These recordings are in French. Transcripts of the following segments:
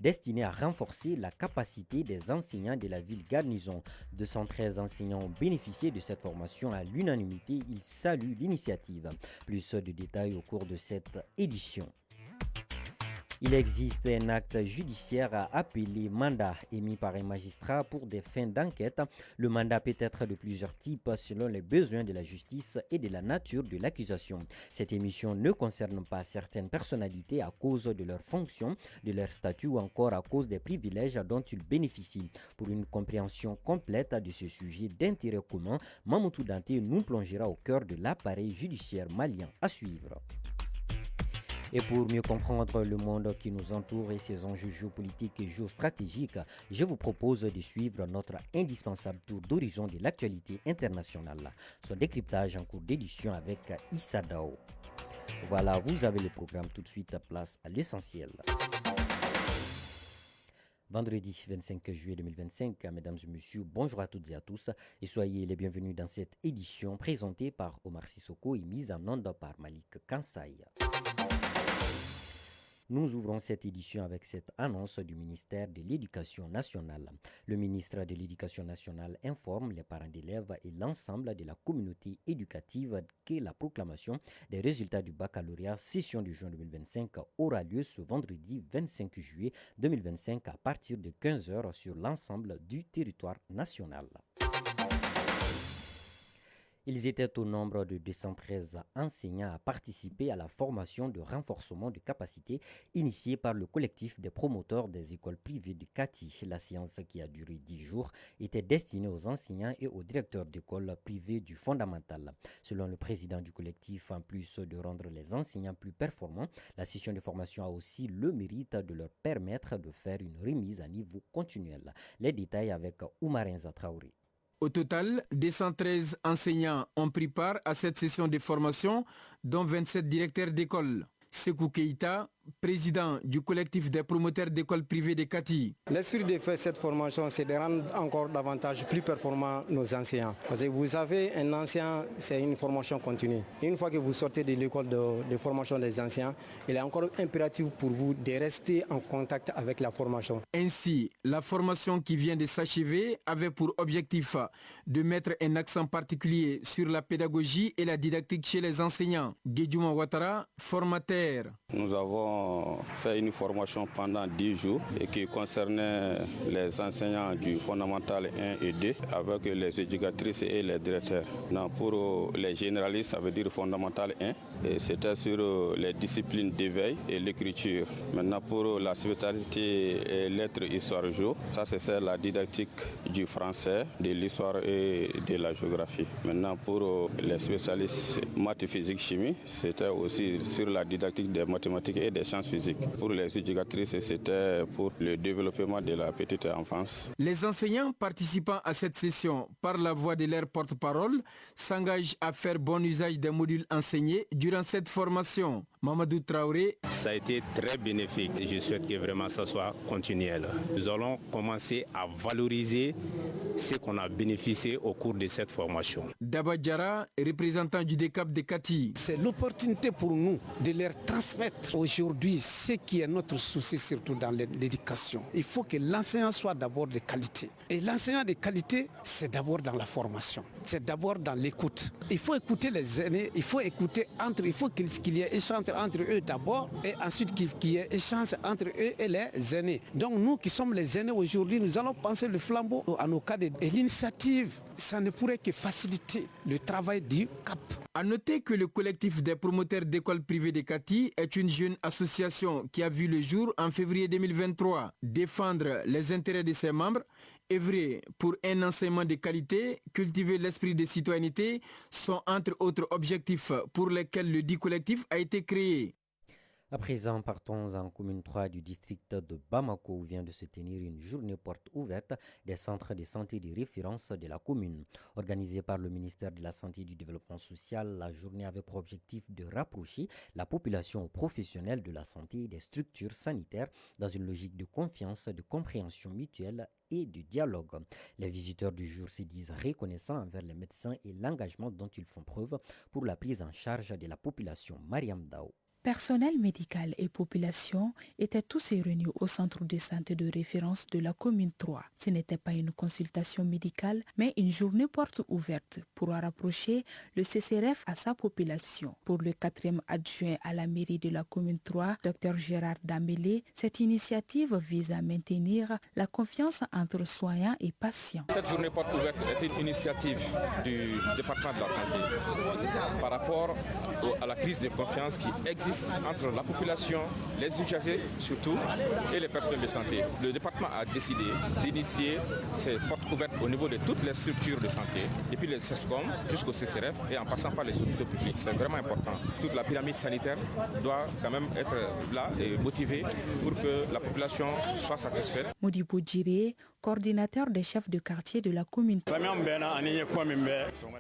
destinée à renforcer la capacité des enseignants de la ville garnison. 213 enseignants ont bénéficié de cette formation à l'unanimité. Ils saluent l'initiative. Plus de détails au cours de cette édition. Il existe un acte judiciaire appelé mandat émis par un magistrat pour des fins d'enquête. Le mandat peut être de plusieurs types selon les besoins de la justice et de la nature de l'accusation. Cette émission ne concerne pas certaines personnalités à cause de leur fonction, de leur statut ou encore à cause des privilèges dont ils bénéficient. Pour une compréhension complète de ce sujet d'intérêt commun, Mamoudou Dante nous plongera au cœur de l'appareil judiciaire malien à suivre. Et pour mieux comprendre le monde qui nous entoure et ses enjeux géopolitiques et géostratégiques, je vous propose de suivre notre indispensable tour d'horizon de l'actualité internationale. Son décryptage en cours d'édition avec Issa Dao. Voilà, vous avez le programme tout de suite, place à l'essentiel. Vendredi 25 juillet 2025, mesdames et messieurs, bonjour à toutes et à tous et soyez les bienvenus dans cette édition présentée par Omar Sissoko et mise en onde par Malik Kansaï. Nous ouvrons cette édition avec cette annonce du ministère de l'Éducation nationale. Le ministre de l'Éducation nationale informe les parents d'élèves et l'ensemble de la communauté éducative que la proclamation des résultats du baccalauréat session de juin 2025 aura lieu ce vendredi 25 juillet 2025 à partir de 15h sur l'ensemble du territoire national. Ils étaient au nombre de 213 enseignants à participer à la formation de renforcement de capacités initiée par le collectif des promoteurs des écoles privées de Kati. La séance qui a duré 10 jours était destinée aux enseignants et aux directeurs d'écoles privées du fondamental. Selon le président du collectif, en plus de rendre les enseignants plus performants, la session de formation a aussi le mérite de leur permettre de faire une remise à niveau continuel. Les détails avec Oumarin Zatraouri. Au total, 213 enseignants ont pris part à cette session de formation, dont 27 directeurs d'école. Sekou Keïta, président du collectif des promoteurs d'écoles privées de Kati. L'esprit de faire cette formation, c'est de rendre encore davantage plus performants nos enseignants. Parce que vous savez, un enseignant, c'est une formation continue. Et une fois que vous sortez de l'école de formation des enseignants, il est encore impératif pour vous de rester en contact avec la formation. Ainsi, la formation qui vient de s'achever avait pour objectif de mettre un accent particulier sur la pédagogie et la didactique chez les enseignants. Guédiouma Ouattara, formateur. Nous avons fait une formation pendant 10 jours et qui concernait les enseignants du fondamental 1 et 2 avec les éducatrices et les directeurs. Pour les généralistes, ça veut dire fondamental 1, et c'était sur les disciplines d'éveil et l'écriture. Maintenant pour la spécialité et lettres, histoire, géo, ça c'est la didactique du français, de l'histoire et de la géographie. Maintenant pour les spécialistes maths, physique, chimie, c'était aussi sur la didactique des mathématiques et des sciences physiques. Pour les éducatrices, c'était pour le développement de la petite enfance. Les enseignants participant à cette session, par la voix de leur porte-parole, s'engagent à faire bon usage des modules enseignés durant cette formation. Mamadou Traoré. Ça a été très bénéfique et je souhaite que vraiment ça soit continuel. Nous allons commencer à valoriser ce qu'on a bénéficié au cours de cette formation. Daba Diarra, représentant du DECAP de Kati. C'est l'opportunité pour nous de leur transmettre aujourd'hui ce qui est notre souci, surtout dans l'éducation. Il faut que l'enseignant soit d'abord de qualité. Et l'enseignant de qualité, c'est d'abord dans la formation. C'est d'abord dans l'écoute. Il faut écouter les aînés, il faut écouter il faut qu'il y ait échange entre eux d'abord et ensuite qu'il y ait échange entre eux et les aînés. Donc nous qui sommes les aînés aujourd'hui, nous allons penser le flambeau à nos cadres. Et l'initiative, ça ne pourrait que faciliter le travail du CAP. A noter que le collectif des promoteurs d'écoles privées de Kati est une jeune association qui a vu le jour en février 2023. Défendre les intérêts de ses membres, œuvrer pour un enseignement de qualité, cultiver l'esprit de citoyenneté sont entre autres objectifs pour lesquels le dit collectif a été créé. À présent, partons en commune 3 du district de Bamako où vient de se tenir une journée porte ouverte des centres de santé de référence de la commune. Organisée par le ministère de la Santé et du Développement social, la journée avait pour objectif de rapprocher la population aux professionnels de la santé et des structures sanitaires dans une logique de confiance, de compréhension mutuelle et de dialogue. Les visiteurs du jour se disent reconnaissants envers les médecins et l'engagement dont ils font preuve pour la prise en charge de la population. Mariam Dao. Personnel médical et population étaient tous réunis au centre de santé de référence de la commune 3. Ce n'était pas une consultation médicale, mais une journée porte ouverte pour rapprocher le CCRF à sa population. Pour le 4e adjoint à la mairie de la commune 3, Dr Gérard Dambélé, cette initiative vise à maintenir la confiance entre soignants et patients. Cette journée porte ouverte est une initiative du département de la santé par rapport à la crise de confiance qui existe entre la population, les usagers surtout et les personnels de santé. Le département a décidé d'initier ces portes ouvertes au niveau de toutes les structures de santé, depuis les CESCOM jusqu'au CCRF et en passant par les hôpitaux publics. C'est vraiment important. Toute la pyramide sanitaire doit quand même être là et motivée pour que la population soit satisfaite. Modibo Djiré, coordinateur des chefs de quartier de la commune.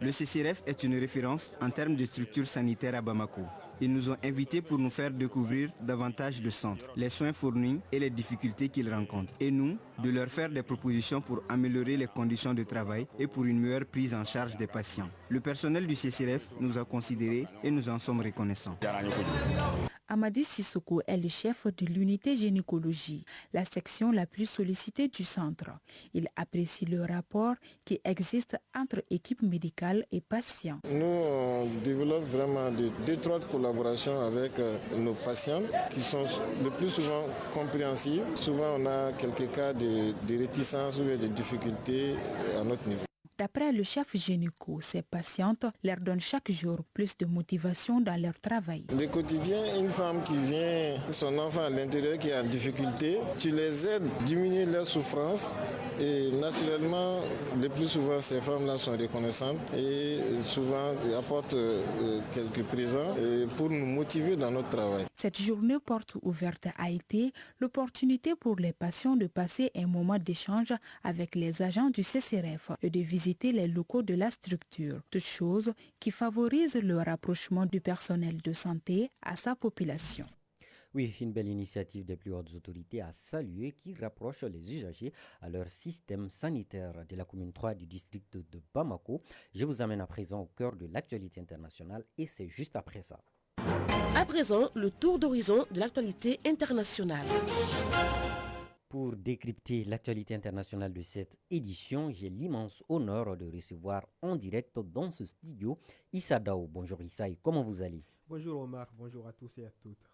Le CCRF est une référence en termes de structure sanitaire à Bamako. Ils nous ont invités pour nous faire découvrir davantage le centre, les soins fournis et les difficultés qu'ils rencontrent. Et nous, de leur faire des propositions pour améliorer les conditions de travail et pour une meilleure prise en charge des patients. Le personnel du CCRF nous a considérés et nous en sommes reconnaissants. Amadi Sissoko est le chef de l'unité gynécologie, la section la plus sollicitée du centre. Il apprécie le rapport qui existe entre équipe médicale et patients. Nous, on développe vraiment d'étroites collaborations avec nos patients qui sont le plus souvent compréhensibles. Souvent, on a quelques cas de réticence ou de difficultés à notre niveau. D'après le chef gynéco, ces patientes leur donnent chaque jour plus de motivation dans leur travail. Le quotidien, une femme qui vient, son enfant à l'intérieur qui est en difficulté, tu les aides à diminuer leur souffrance et naturellement, le plus souvent, ces femmes-là sont reconnaissantes et souvent apportent quelques présents pour nous motiver dans notre travail. Cette journée porte ouverte a été l'opportunité pour les patients de passer un moment d'échange avec les agents du CCRF et de visiter les locaux de la structure, toute chose qui favorise le rapprochement du personnel de santé à sa population. Oui, une belle initiative des plus hautes autorités à saluer qui rapproche les usagers à leur système sanitaire de la commune 3 du district de Bamako. Je vous amène à présent au cœur de l'actualité internationale et c'est juste après ça. À présent, le tour d'horizon de l'actualité internationale. Pour décrypter l'actualité internationale de cette édition, j'ai l'immense honneur de recevoir en direct dans ce studio Issa Dao. Bonjour Issa, et comment vous allez? Bonjour Omar, bonjour à tous et à toutes.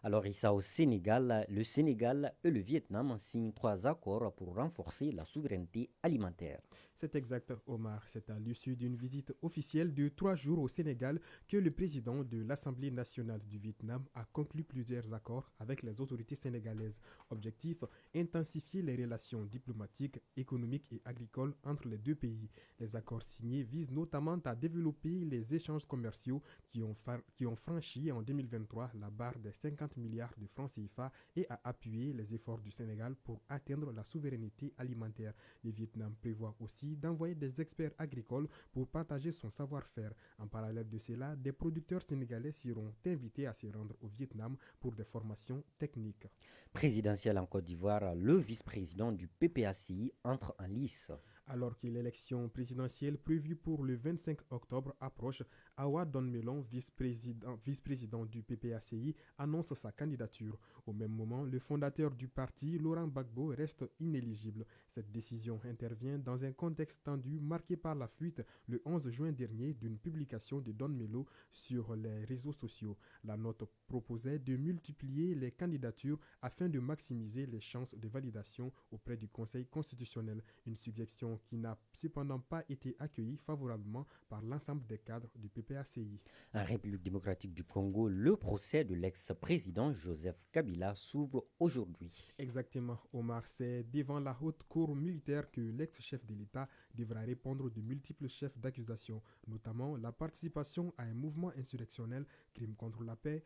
Alors Issa, au Sénégal, le Sénégal et le Vietnam signent 3 accords pour renforcer la souveraineté alimentaire. C'est exact Omar, c'est à l'issue d'une visite officielle de 3 jours au Sénégal que le président de l'Assemblée nationale du Vietnam a conclu plusieurs accords avec les autorités sénégalaises. Objectif, intensifier les relations diplomatiques, économiques et agricoles entre les deux pays. Les accords signés visent notamment à développer les échanges commerciaux qui ont franchi en 2023 la barre des 50 milliards de francs CFA et à appuyer les efforts du Sénégal pour atteindre la souveraineté alimentaire. Le Vietnam prévoit aussi d'envoyer des experts agricoles pour partager son savoir-faire. En parallèle de cela, des producteurs sénégalais seront invités à se rendre au Vietnam pour des formations techniques. Présidentielle en Côte d'Ivoire, le vice-président du PPACI entre en lice. Alors que l'élection présidentielle prévue pour le 25 octobre approche, Awa Donmelon, vice-président du PPACI, annonce sa candidature. Au même moment, le fondateur du parti, Laurent Gbagbo, reste inéligible. Cette décision intervient dans un contexte tendu marqué par la fuite le 11 juin dernier d'une publication de Donmelo sur les réseaux sociaux. La note proposait de multiplier les candidatures afin de maximiser les chances de validation auprès du Conseil constitutionnel. Une suggestion qui n'a cependant pas été accueillie favorablement par l'ensemble des cadres du PPACI. En République démocratique du Congo, le procès de l'ex-président Joseph Kabila s'ouvre aujourd'hui. Exactement, Omar. C'est devant la haute cour militaire que l'ex-chef de l'État devra répondre de multiples chefs d'accusation, notamment la participation à un mouvement insurrectionnel, crime contre la paix,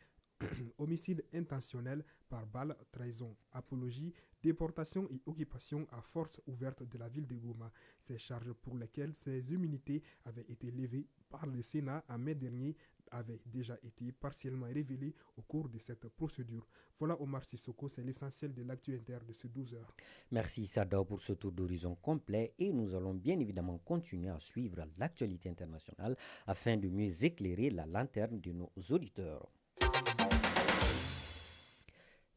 homicide intentionnel par balle, trahison, apologie, déportation et occupation à force ouverte de la ville de Goma. Ces charges pour lesquelles ces immunités avaient été levées par le Sénat en mai dernier avaient déjà été partiellement révélées au cours de cette procédure. Voilà Omar Sissoko, c'est l'essentiel de l'actu inter de ces 12 heures. Merci Sada pour ce tour d'horizon complet et nous allons bien évidemment continuer à suivre l'actualité internationale afin de mieux éclairer la lanterne de nos auditeurs.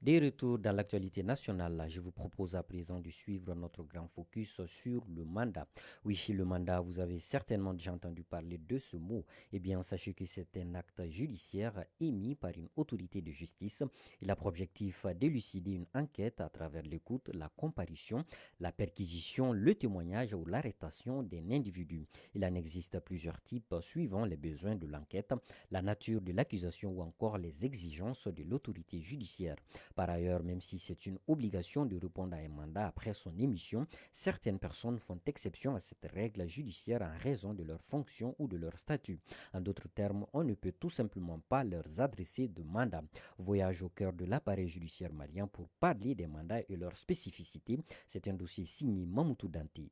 Des retours dans l'actualité nationale, je vous propose à présent de suivre notre grand focus sur le mandat. Oui, le mandat, vous avez certainement déjà entendu parler de ce mot. Eh bien, sachez que c'est un acte judiciaire émis par une autorité de justice. Il a pour objectif d'élucider une enquête à travers l'écoute, la comparution, la perquisition, le témoignage ou l'arrestation d'un individu. Il en existe plusieurs types suivant les besoins de l'enquête, la nature de l'accusation ou encore les exigences de l'autorité judiciaire. Par ailleurs, même si c'est une obligation de répondre à un mandat après son émission, certaines personnes font exception à cette règle judiciaire en raison de leur fonction ou de leur statut. En d'autres termes, on ne peut tout simplement pas leur adresser de mandat. Voyage au cœur de l'appareil judiciaire malien pour parler des mandats et leurs spécificités. C'est un dossier signé Mamoutou Danté.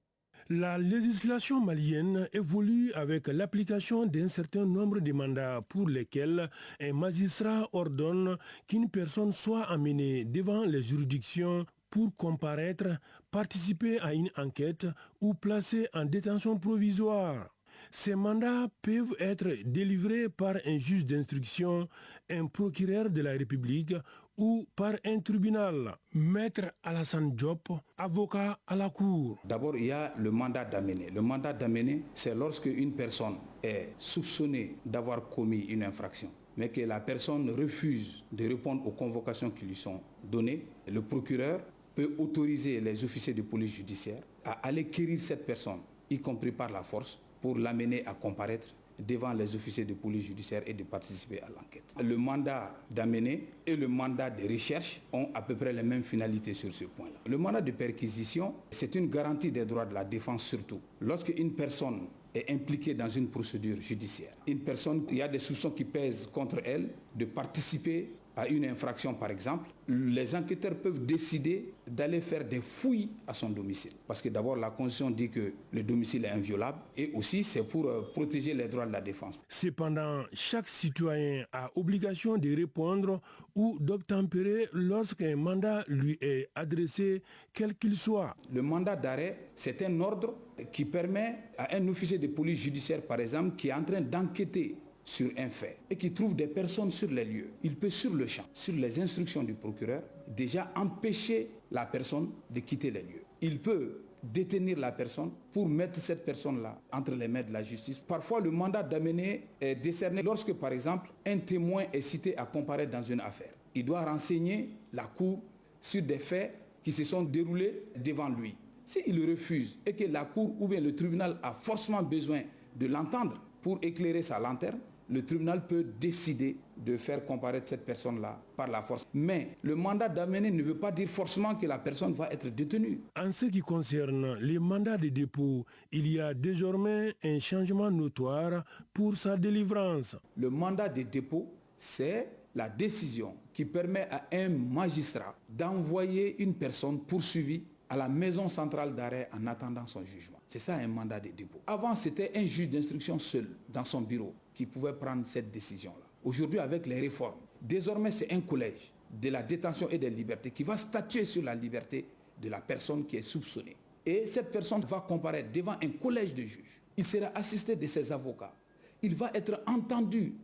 La législation malienne évolue avec l'application d'un certain nombre de mandats pour lesquels un magistrat ordonne qu'une personne soit amenée devant les juridictions pour comparaître, participer à une enquête ou placée en détention provisoire. Ces mandats peuvent être délivrés par un juge d'instruction, un procureur de la République ou par un tribunal. Maître Alassane Diop, avocat à la Cour. D'abord, il y a le mandat d'amener. Le mandat d'amener, c'est lorsque une personne est soupçonnée d'avoir commis une infraction, mais que la personne refuse de répondre aux convocations qui lui sont données. Le procureur peut autoriser les officiers de police judiciaire à aller quérir cette personne, y compris par la force, pour l'amener à comparaître devant les officiers de police judiciaire et de participer à l'enquête. Le mandat d'amener et le mandat de recherche ont à peu près les mêmes finalités sur ce point-là. Le mandat de perquisition, c'est une garantie des droits de la défense surtout. Lorsque une personne est impliquée dans une procédure judiciaire, une personne, il y a des soupçons qui pèsent contre elle de participer à une infraction par exemple, les enquêteurs peuvent décider d'aller faire des fouilles à son domicile. Parce que d'abord la Constitution dit que le domicile est inviolable et aussi c'est pour protéger les droits de la défense. Cependant, chaque citoyen a obligation de répondre ou d'obtempérer lorsqu'un mandat lui est adressé, quel qu'il soit. Le mandat d'arrêt, c'est un ordre qui permet à un officier de police judiciaire par exemple qui est en train d'enquêter sur un fait et qui trouve des personnes sur les lieux, il peut sur le champ, sur les instructions du procureur, déjà empêcher la personne de quitter les lieux. Il peut détenir la personne pour mettre cette personne-là entre les mains de la justice. Parfois, le mandat d'amener est décerné lorsque, par exemple, un témoin est cité à comparaître dans une affaire. Il doit renseigner la cour sur des faits qui se sont déroulés devant lui. S'il refuse et que la cour ou bien le tribunal a forcément besoin de l'entendre pour éclairer sa lanterne, le tribunal peut décider de faire comparaître cette personne-là par la force. Mais le mandat d'amener ne veut pas dire forcément que la personne va être détenue. En ce qui concerne les mandats de dépôt, il y a désormais un changement notoire pour sa délivrance. Le mandat de dépôt, c'est la décision qui permet à un magistrat d'envoyer une personne poursuivie à la maison centrale d'arrêt en attendant son jugement. C'est ça un mandat de dépôt. Avant, c'était un juge d'instruction seul dans son bureau qui pouvait prendre cette décision-là. Aujourd'hui, avec les réformes, désormais c'est un collège de la détention et des libertés qui va statuer sur la liberté de la personne qui est soupçonnée. Et cette personne va comparaître devant un collège de juges. Il sera assisté de ses avocats. Il va être entendu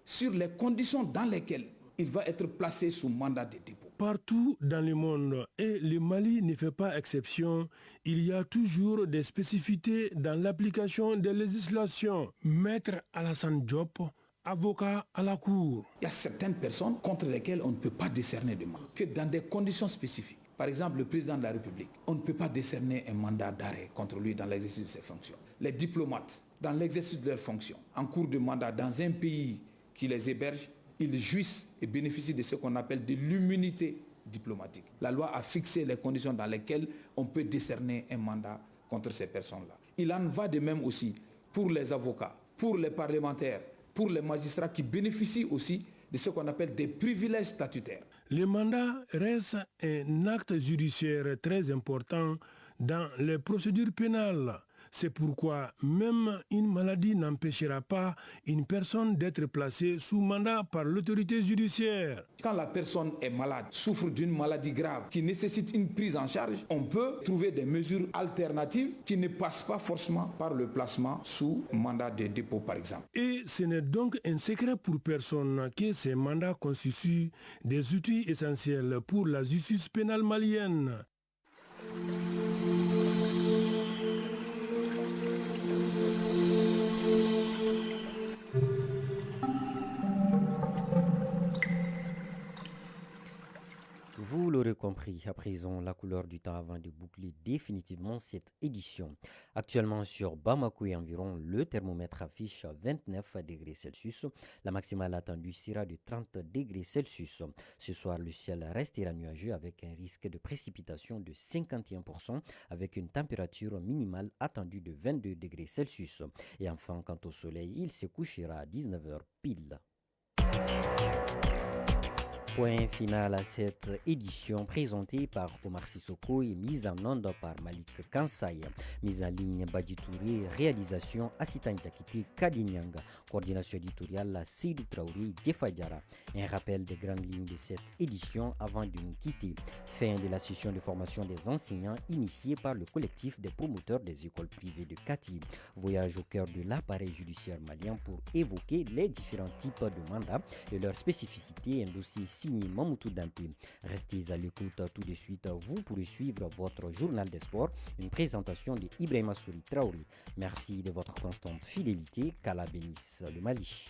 sur les conditions dans lesquelles il va être placé sous mandat de dépôt. Partout dans le monde, et le Mali ne fait pas exception, il y a toujours des spécificités dans l'application des législations. Maître Alassane Diop, avocat à la Cour. Il y a certaines personnes contre lesquelles on ne peut pas décerner de mandat, que dans des conditions spécifiques. Par exemple, le président de la République, on ne peut pas décerner un mandat d'arrêt contre lui dans l'exercice de ses fonctions. Les diplomates, dans l'exercice de leurs fonctions, en cours de mandat dans un pays qui les héberge, ils jouissent et bénéficient de ce qu'on appelle de l'immunité diplomatique. La loi a fixé les conditions dans lesquelles on peut décerner un mandat contre ces personnes-là. Il en va de même aussi pour les avocats, pour les parlementaires, pour les magistrats qui bénéficient aussi de ce qu'on appelle des privilèges statutaires. Le mandat reste un acte judiciaire très important dans les procédures pénales. C'est pourquoi même une maladie n'empêchera pas une personne d'être placée sous mandat par l'autorité judiciaire. Quand la personne est malade, souffre d'une maladie grave qui nécessite une prise en charge, on peut trouver des mesures alternatives qui ne passent pas forcément par le placement sous mandat de dépôt par exemple. Et ce n'est donc un secret pour personne que ces mandats constituent des outils essentiels pour la justice pénale malienne. Vous l'aurez compris, à présent, la couleur du temps avant de boucler définitivement cette édition. Actuellement sur Bamako et environ, le thermomètre affiche 29 degrés Celsius. La maximale attendue sera de 30 degrés Celsius. Ce soir, le ciel restera nuageux avec un risque de précipitation de 51% avec une température minimale attendue de 22 degrés Celsius. Et enfin, quant au soleil, il se couchera à 19h pile. Point final à cette édition présentée par Omar Sissoko et mise en onde par Malik Kansai. Mise en ligne Badi Touré, réalisation Assitan Diakité Kadinyanga, coordination éditoriale Seydou Traoré Djefadjara. Un rappel des grandes lignes de cette édition avant de nous quitter. Fin de la session de formation des enseignants initiée par le collectif des promoteurs des écoles privées de Kati. Voyage au cœur de l'appareil judiciaire malien pour évoquer les différents types de mandats et leurs spécificités. Un dossier signé Mamoutou Dante. Restez à l'écoute tout de suite. Vous pourrez suivre votre journal des sports, une présentation de Ibrahima Souri Traoré. Merci de votre constante fidélité. Qu'Allah bénisse le Mali.